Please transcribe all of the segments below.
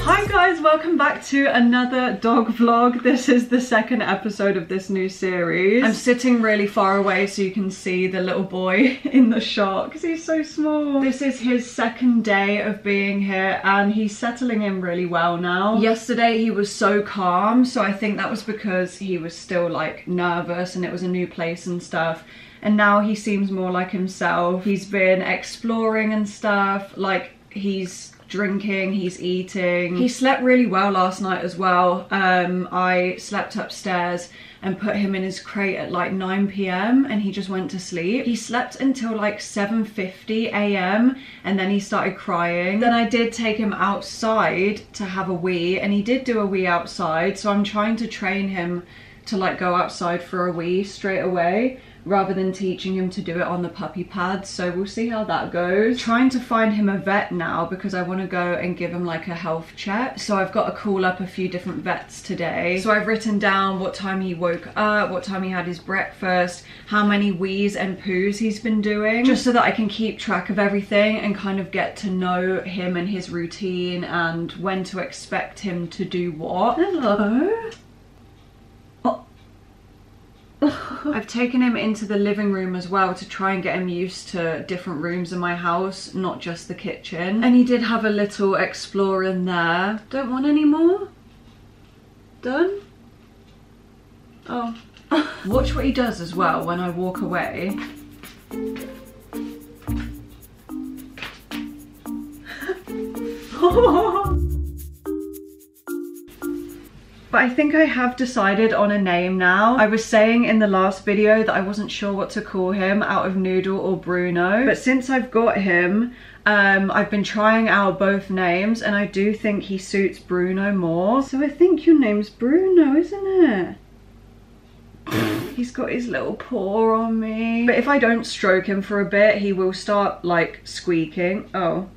Hi guys, welcome back to another dog vlog. This is the second episode of this new series. I'm sitting really far away so you can see the little boy in the shot because he's so small. This is his second day of being here and he's settling in really well now. Yesterday he was so calm, so I think that was because he was still like nervous and it was a new place and stuff. And now he seems more like himself. He's been exploring and stuff, like he's drinking, he's eating. He slept really well last night as well. I slept upstairs and put him in his crate at like 9 p.m. and he just went to sleep. He slept until like 7:50 a.m. and then he started crying. Then I did take him outside to have a wee and he did do a wee outside, so I'm trying to train him to like go outside for a wee straight away, rather than teaching him to do it on the puppy pads. So we'll see how that goes. Trying to find him a vet now because I want to go and give him like a health check. So I've got to call up a few different vets today. So I've written down what time he woke up, what time he had his breakfast, how many wees and poos he's been doing, just so that I can keep track of everything and kind of get to know him and his routine and when to expect him to do what. Hello. I've taken him into the living room as well to try and get him used to different rooms in my house, not just the kitchen. And he did have a little explore in there. Don't want any more? Done? Oh. Watch what he does as well when I walk away. But I think I have decided on a name now. I was saying in the last video that I wasn't sure what to call him out of Noodle or Bruno. But since I've got him, I've been trying out both names and I do think he suits Bruno more. So I think your name's Bruno, isn't it? He's got his little paw on me. But if I don't stroke him for a bit, he will start like squeaking. Oh.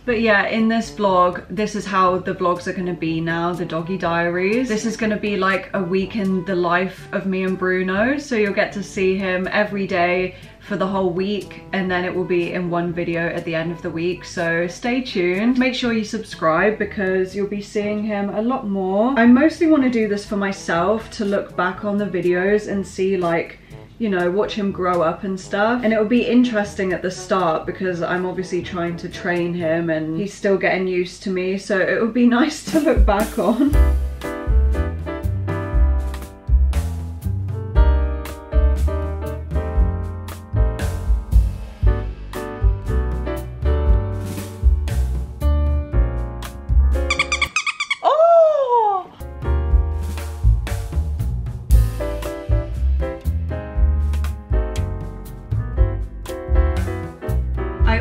But yeah, in this vlog, this is how the vlogs are going to be now, the doggy diaries. This is going to be like a week in the life of me and Bruno. So you'll get to see him every day for the whole week. And then it will be in one video at the end of the week. So stay tuned. Make sure you subscribe because you'll be seeing him a lot more. I mostly want to do this for myself to look back on the videos and see like, you know, watch him grow up and stuff. And it will be interesting at the start because I'm obviously trying to train him and he's still getting used to me. So it would be nice to look back on.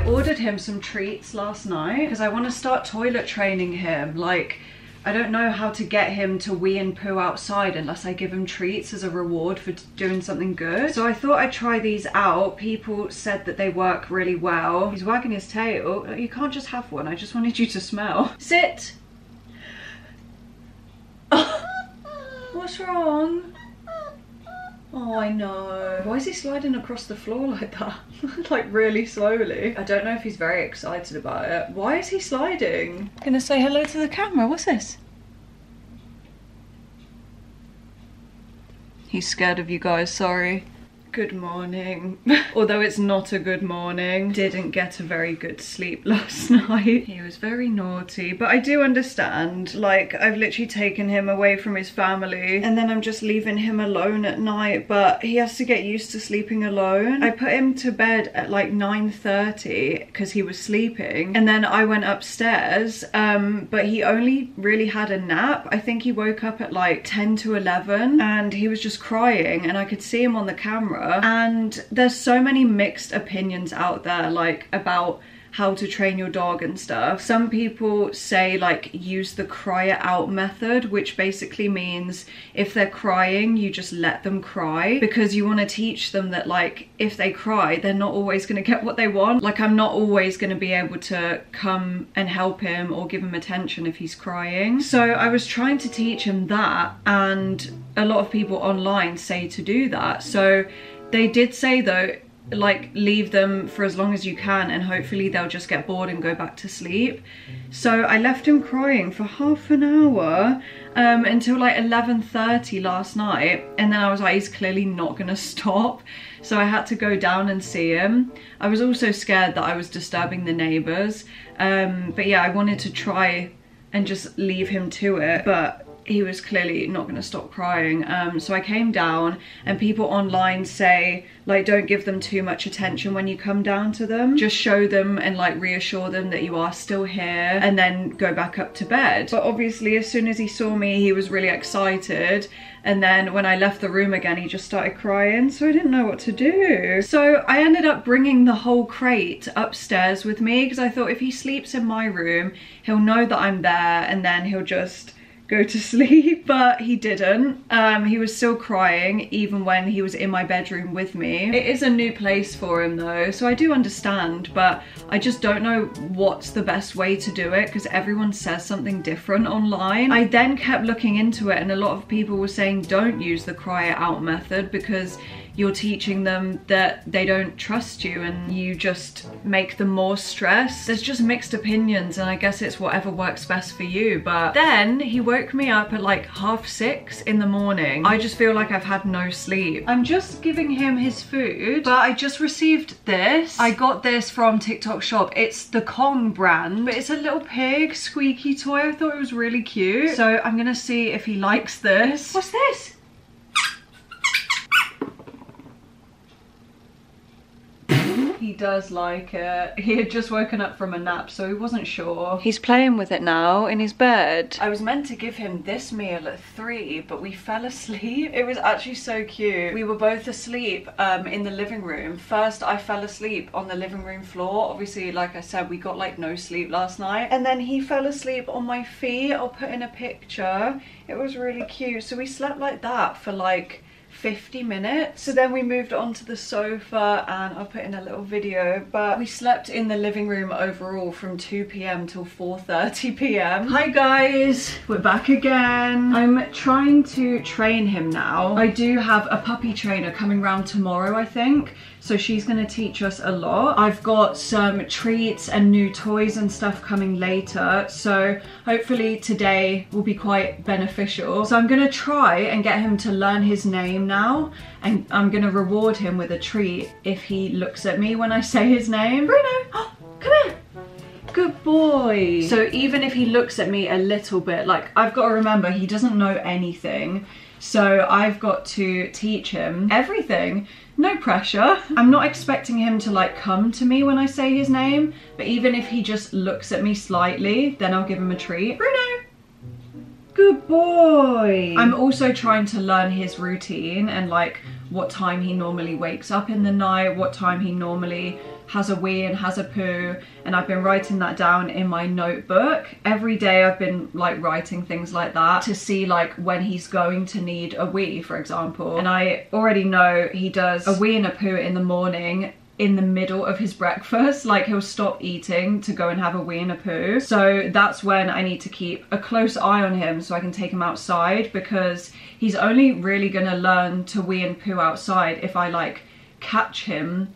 Ordered him some treats last night because I want to start toilet training him. Like, I don't know how to get him to wee and poo outside unless I give him treats as a reward for doing something good. So I thought I'd try these out. People said that they work really well. He's wagging his tail. You can't just have one. I just wanted you to smell. Sit. What's wrong? Oh, I know. Why is he sliding across the floor like that? Like really slowly. I don't know if he's very excited about it. Why is he sliding? Gonna say hello to the camera. What's this? He's scared of you guys, sorry. Good morning. Although it's not a good morning. Didn't get a very good sleep last night. He was very naughty, but I do understand. Like, I've literally taken him away from his family and then I'm just leaving him alone at night, but he has to get used to sleeping alone. I put him to bed at like 9:30 because he was sleeping and then I went upstairs, but he only really had a nap. I think he woke up at like 10 to 11 and he was just crying and I could see him on the camera. And there's so many mixed opinions out there, like about how to train your dog and stuff. Some people say like use the cry it out method, which basically means if they're crying you just let them cry, because you want to teach them that like if they cry they're not always going to get what they want. Like I'm not always going to be able to come and help him or give him attention if he's crying. So I was trying to teach him that, and a lot of people online say to do that. So they did say though like leave them for as long as you can, and hopefully they'll just get bored and go back to sleep. So I left him crying for half an hour until like 11:30 last night, and then I was like, he's clearly not gonna stop, so I had to go down and see him. I was also scared that I was disturbing the neighbors, but yeah, I wanted to try and just leave him to it, but he was clearly not going to stop crying. So I came down, and people online say like, don't give them too much attention when you come down to them, just show them and like reassure them that you are still here, and then go back up to bed. But obviously as soon as he saw me, he was really excited, and then when I left the room again, he just started crying, so I didn't know what to do. So I ended up bringing the whole crate upstairs with me, because I thought if he sleeps in my room, he'll know that I'm there, and then he'll just go to sleep. But he didn't. He was still crying even when he was in my bedroom with me. It is a new place for him though, so I do understand, but I just don't know what's the best way to do it, because everyone says something different online. I then kept looking into it, and a lot of people were saying don't use the cry it out method, because you're teaching them that they don't trust you, and you just make them more stressed. There's just mixed opinions, and I guess it's whatever works best for you. But then he woke me up at like 6:30 in the morning. I just feel like I've had no sleep. I'm just giving him his food, but I just received this. I got this from TikTok shop. It's the Kong brand, but it's a little pig squeaky toy. I thought it was really cute, so I'm gonna see if he likes this. What's this? He does like it. He had just woken up from a nap, so he wasn't sure. He's playing with it now in his bed. I was meant to give him this meal at 3, but we fell asleep. It was actually so cute. We were both asleep in the living room. First, I fell asleep on the living room floor. Obviously, like I said, we got like no sleep last night. And then he fell asleep on my feet. I'll put in a picture. It was really cute. So we slept like that for like 50 minutes. So then we moved on to the sofa, and I'll put in a little video, but we slept in the living room overall from 2 p.m. till 4:30 p.m. Hi guys, we're back again. I'm trying to train him now. I do have a puppy trainer coming round tomorrow, I think. So she's gonna teach us a lot. I've got some treats and new toys and stuff coming later, so hopefully today will be quite beneficial. So I'm gonna try and get him to learn his name now, and I'm gonna reward him with a treat if he looks at me when I say his name. Bruno, oh, come here. Good boy. So even if he looks at me a little bit, like, I've got to remember he doesn't know anything, so I've got to teach him everything. No pressure. I'm not expecting him to like come to me when I say his name, but even if he just looks at me slightly, then I'll give him a treat. Bruno, good boy. I'm also trying to learn his routine, and like what time he normally wakes up in the night, what time he normally has a wee and has a poo, and I've been writing that down in my notebook. Every day I've been like writing things like that to see like when he's going to need a wee, for example. And I already know he does a wee and a poo in the morning in the middle of his breakfast. Like, he'll stop eating to go and have a wee and a poo. So that's when I need to keep a close eye on him so I can take him outside, because he's only really gonna learn to wee and poo outside if I like catch him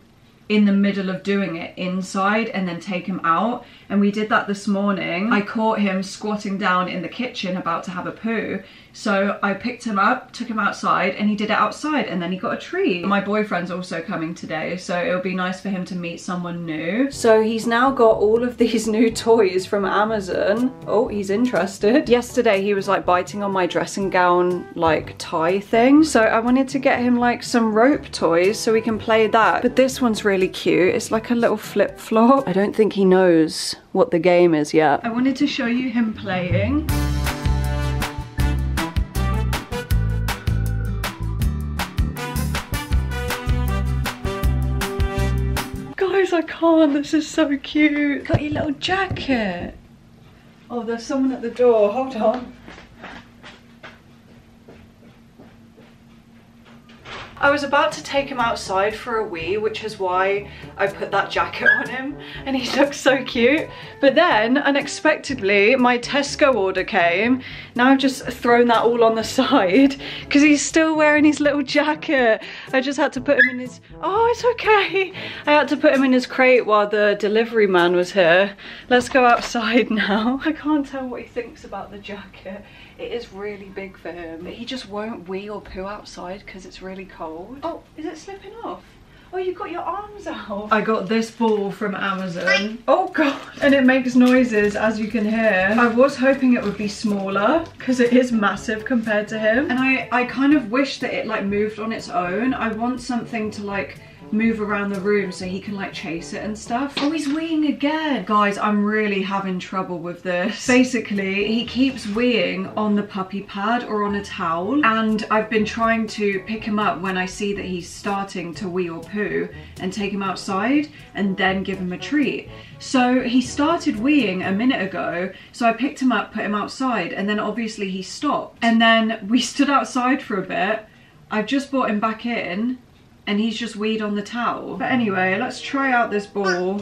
in the middle of doing it inside and then take him out. And we did that this morning. I caught him squatting down in the kitchen about to have a poo, so I picked him up, took him outside, and he did it outside, and then he got a treat. My boyfriend's also coming today, so it'll be nice for him to meet someone new. So he's now got all of these new toys from Amazon. Oh, he's interested. Yesterday he was like biting on my dressing gown like tie thing, so I wanted to get him like some rope toys so we can play that. But this one's really cute. It's like a little flip-flop. I don't think he knows what the game is yet. I wanted to show you him playing. Guys, I can't. This is so cute. Got your little jacket. Oh, there's someone at the door. Hold on. I was about to take him outside for a wee, which is why I put that jacket on him, and he looks so cute. But then, unexpectedly, my Tesco order came. Now I've just thrown that all on the side because he's still wearing his little jacket. I just had to put him in his, oh, it's okay. I had to put him in his crate while the delivery man was here. Let's go outside now. I can't tell what he thinks about the jacket. It is really big for him. He just won't wee or poo outside because it's really cold. Oh, is it slipping off? Oh, you got your arms out. I got this ball from Amazon. Oh god, and it makes noises, as you can hear. I was hoping it would be smaller because it is massive compared to him. And I kind of wish that it like moved on its own. I want something to like move around the room so he can like chase it and stuff. Oh, he's weeing again. Guys, I'm really having trouble with this. Basically, he keeps weeing on the puppy pad or on a towel, and I've been trying to pick him up when I see that he's starting to wee or poo and take him outside and then give him a treat. So he started weeing a minute ago, so I picked him up, put him outside, and then obviously he stopped. And then we stood outside for a bit. I've just brought him back in, and he's just weed on the towel. But anyway, let's try out this ball.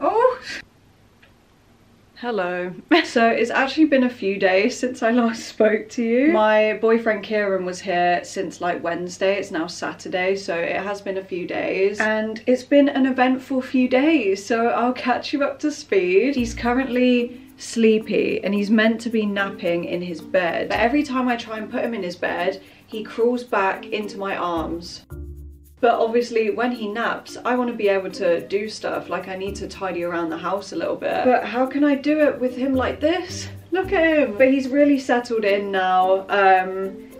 Oh! Hello. So it's actually been a few days since I last spoke to you. My boyfriend Kieran was here since like Wednesday. It's now Saturday, so it has been a few days. And it's been an eventful few days, so I'll catch you up to speed. He's currently sleepy and he's meant to be napping in his bed, but every time I try and put him in his bed he crawls back into my arms. But obviously when he naps I want to be able to do stuff, like I need to tidy around the house a little bit, but how can I do it with him like this? Look at him. But he's really settled in now.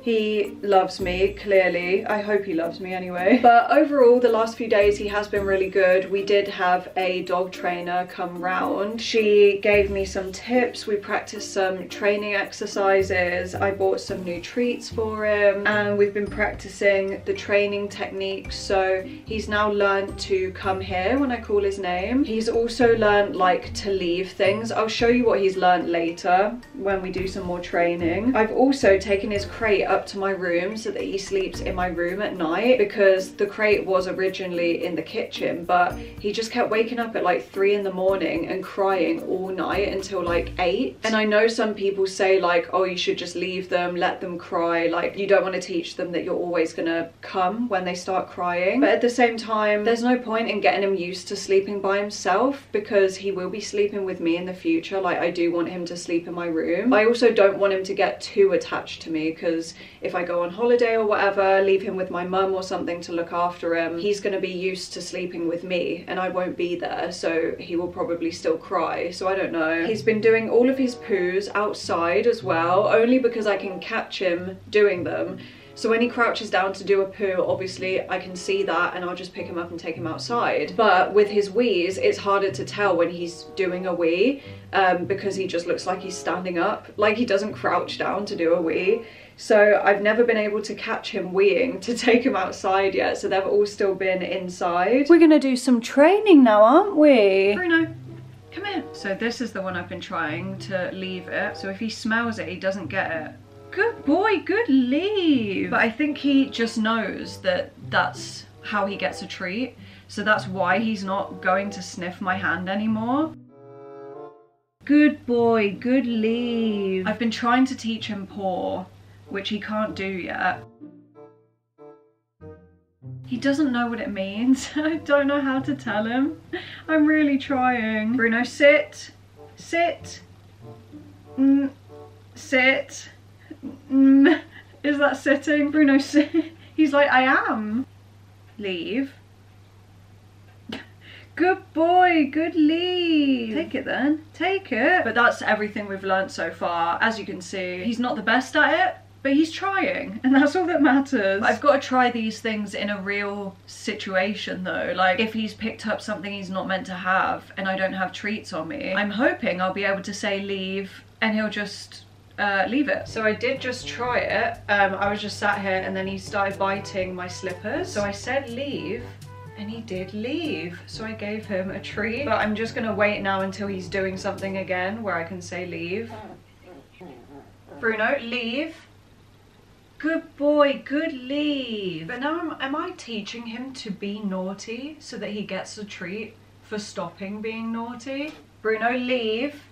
He loves me, clearly. I hope he loves me anyway. But overall, the last few days he has been really good. We did have a dog trainer come round. She gave me some tips. We practiced some training exercises. I bought some new treats for him. And we've been practicing the training techniques. So he's now learned to come here when I call his name. He's also learned like to leave things. I'll show you what he's learned later when we do some more training. I've also taken his crate up to my room so that he sleeps in my room at night, because the crate was originally in the kitchen, but he just kept waking up at like 3 in the morning and crying all night until like 8. And I know some people say like, oh, you should just leave them, let them cry, like you don't want to teach them that you're always gonna come when they start crying. But at the same time, there's no point in getting him used to sleeping by himself, because he will be sleeping with me in the future. Like I do want him to sleep in my room. I also don't want him to get too attached to me, because if I go on holiday or whatever, leave him with my mum or something to look after him, he's going to be used to sleeping with me and I won't be there, so he will probably still cry. So I don't know. He's been doing all of his poos outside as well, only because I can catch him doing them. So when he crouches down to do a poo, obviously I can see that and I'll just pick him up and take him outside. But with his wheeze, it's harder to tell when he's doing a wee, because he just looks like he's standing up. Like he doesn't crouch down to do a wee. So I've never been able to catch him weeing to take him outside yet, so they've all still been inside. We're gonna do some training now, aren't we? Bruno, come here. So this is the one I've been trying to leave it. So if he smells it, he doesn't get it. Good boy, good leave. But I think he just knows that that's how he gets a treat. So that's why he's not going to sniff my hand anymore. Good boy, good leave. I've been trying to teach him paw, which he can't do yet. He doesn't know what it means. I don't know how to tell him. I'm really trying. Bruno, sit. Sit. Sit. Is that sitting? Bruno, sit. He's like, I am. Leave. Good boy, good leave. Take it then, take it. But that's everything we've learnt so far. As you can see, he's not the best at it, but he's trying, and that's all that matters. I've got to try these things in a real situation though. Like if he's picked up something he's not meant to have and I don't have treats on me, I'm hoping I'll be able to say leave and he'll just leave it. So I did just try it. I was just sat here and then he started biting my slippers. So I said leave and he did leave. So I gave him a treat. But I'm just gonna wait now until he's doing something again where I can say leave. Bruno, leave. Good boy, good leave. But now am I teaching him to be naughty so that he gets a treat for stopping being naughty? Bruno, leave.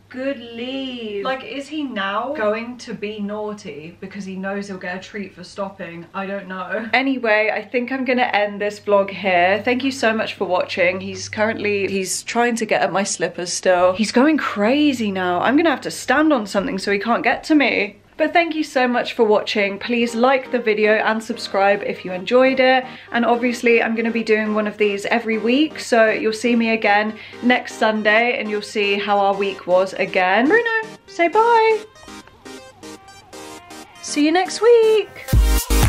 Good leave. Like, is he now going to be naughty because he knows he'll get a treat for stopping? I don't know. Anyway, I think I'm gonna end this vlog here. Thank you so much for watching. He's trying to get at my slippers still. He's going crazy now. I'm gonna have to stand on something so he can't get to me. But thank you so much for watching. Please like the video and subscribe if you enjoyed it. And obviously I'm gonna be doing one of these every week. So you'll see me again next Sunday and you'll see how our week was again. Bruno, say bye. See you next week.